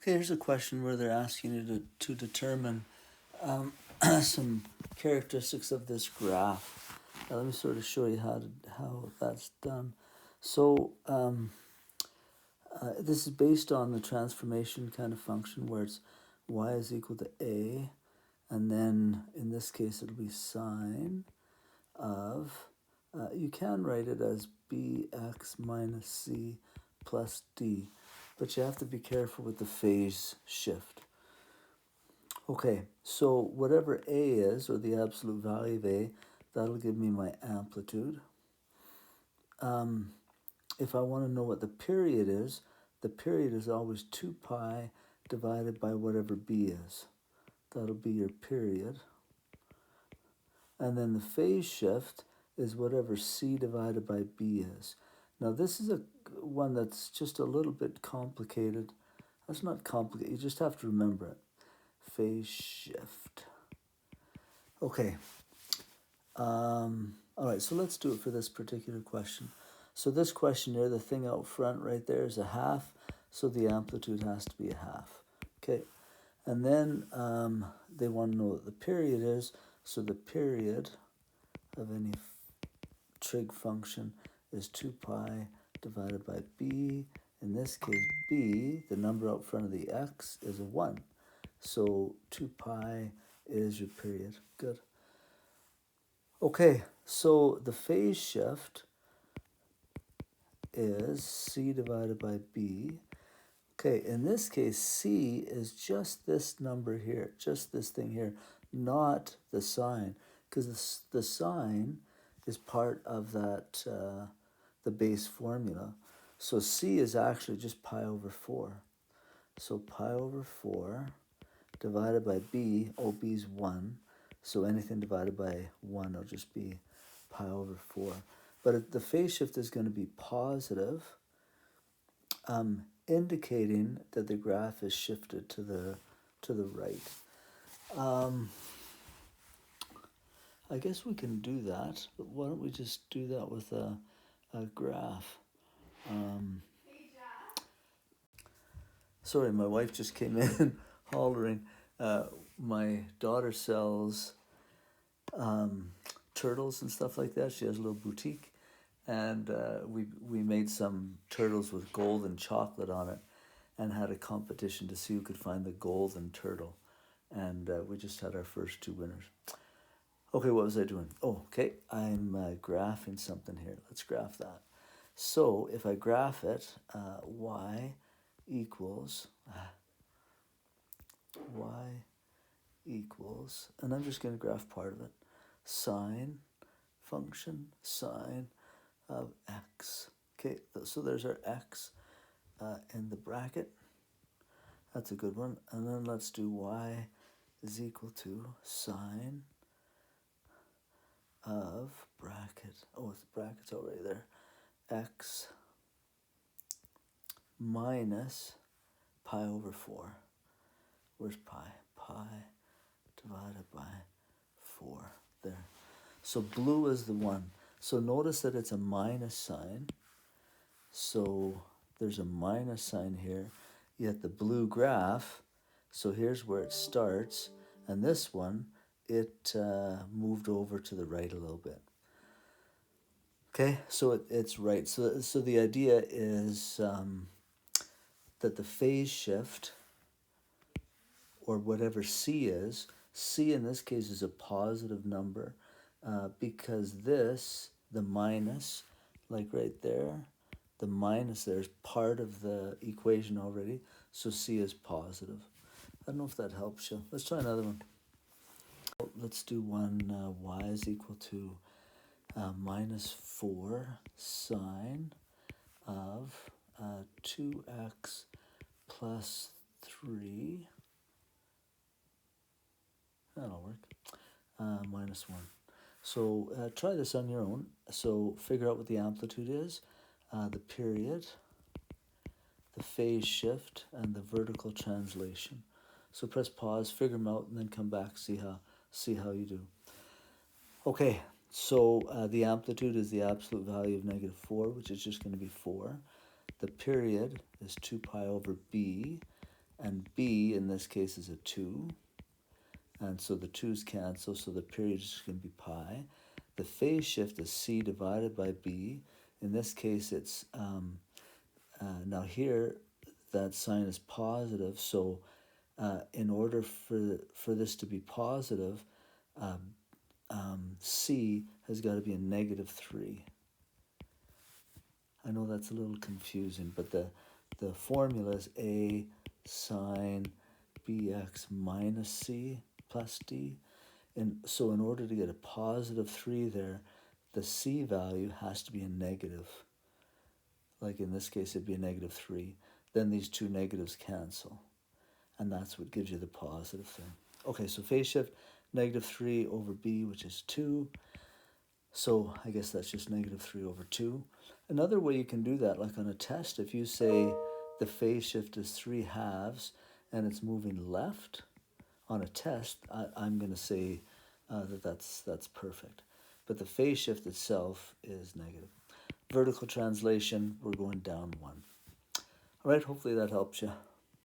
Okay, here's a question where they're asking you to determine some characteristics of this graph. Let me sort of show you how that's done. So this is based on the transformation kind of function where it's y is equal to a, and then in this case it'll be sine of, you can write it as bx minus c plus d, but you have to be careful with the phase shift. Okay, so whatever a is, or the absolute value of a, that'll give me my amplitude. If I want to know what the period is, the period is always 2 pi divided by whatever b is. That'll be your period. And then the phase shift is whatever c divided by b is. Now this is one that's just a little bit complicated. That's not complicated, you just have to remember it. Phase shift. Okay. All right, so let's do it for this particular question. So this question here, the thing out front right there is a half, so the amplitude has to be a half. Okay, and then they want to know what the period is, so the period of any trig function is 2 pi divided by b. In this case, b, the number out front of the x, is a 1. So 2 pi is your period. Good. Okay, so the phase shift is c divided by b. Okay, in this case, c is just this number here, just this thing here, not the sine, because the sine is part of that, the base formula. So c is actually just pi over 4. So pi over 4 divided by b, b is 1. So anything divided by 1 will just be pi over 4. But the phase shift is going to be positive, indicating that the graph is shifted to the right. I guess we can do that, but why don't we just do that with a graph? Sorry, my wife just came in hollering. My daughter sells turtles and stuff like that. She has a little boutique, and we made some turtles with golden chocolate on it, and had a competition to see who could find the golden turtle, and we just had our first 2 winners. Okay, what was I doing? Oh, okay, I'm graphing something here. Let's graph that. So if I graph it, y equals, and I'm just going to graph part of it, sine function, sine of x. Okay, so there's our x in the bracket. That's a good one. And then let's do y is equal to sine of bracket. Oh, the bracket's already there. X minus pi over 4. Where's pi? Pi divided by 4. There. So blue is the one. So notice that it's a minus sign. So there's a minus sign here. Yet the blue graph, so here's where it starts. And this one, it moved over to the right a little bit. Okay, so it's right. So the idea is that the phase shift, or whatever c is, c in this case is a positive number, because this, the minus, like right there, the minus there is part of the equation already, so c is positive. I don't know if that helps you. Let's try another one. Let's do one, y is equal to minus 4 sine of 2x plus 3. That'll work. Minus 1. So try this on your own. So figure out what the amplitude is, the period, the phase shift, and the vertical translation. So press pause, figure them out, and then come back, see how you do. Okay, so the amplitude is the absolute value of -4, which is just going to be 4. The period is 2 pi over b, and B in this case is a 2. And so the 2's cancel, so the period is going to be pi. The phase shift is C divided by B. In this case, it's, now here, that sign is positive, so in order for this to be positive, C has got to be a negative 3. I know that's a little confusing, but the formula is A sine bx minus C plus D. And so in order to get a positive 3 there, the C value has to be a negative. Like in this case, it'd be a negative 3. Then these two negatives cancel. And that's what gives you the positive thing. Okay, so phase shift, negative 3 over B, which is 2. So I guess that's just negative 3 over 2. Another way you can do that, like on a test, if you say the phase shift is 3/2 and it's moving left on a test, I'm going to say that's perfect. But the phase shift itself is negative. Vertical translation, we're going down 1. All right, hopefully that helps you.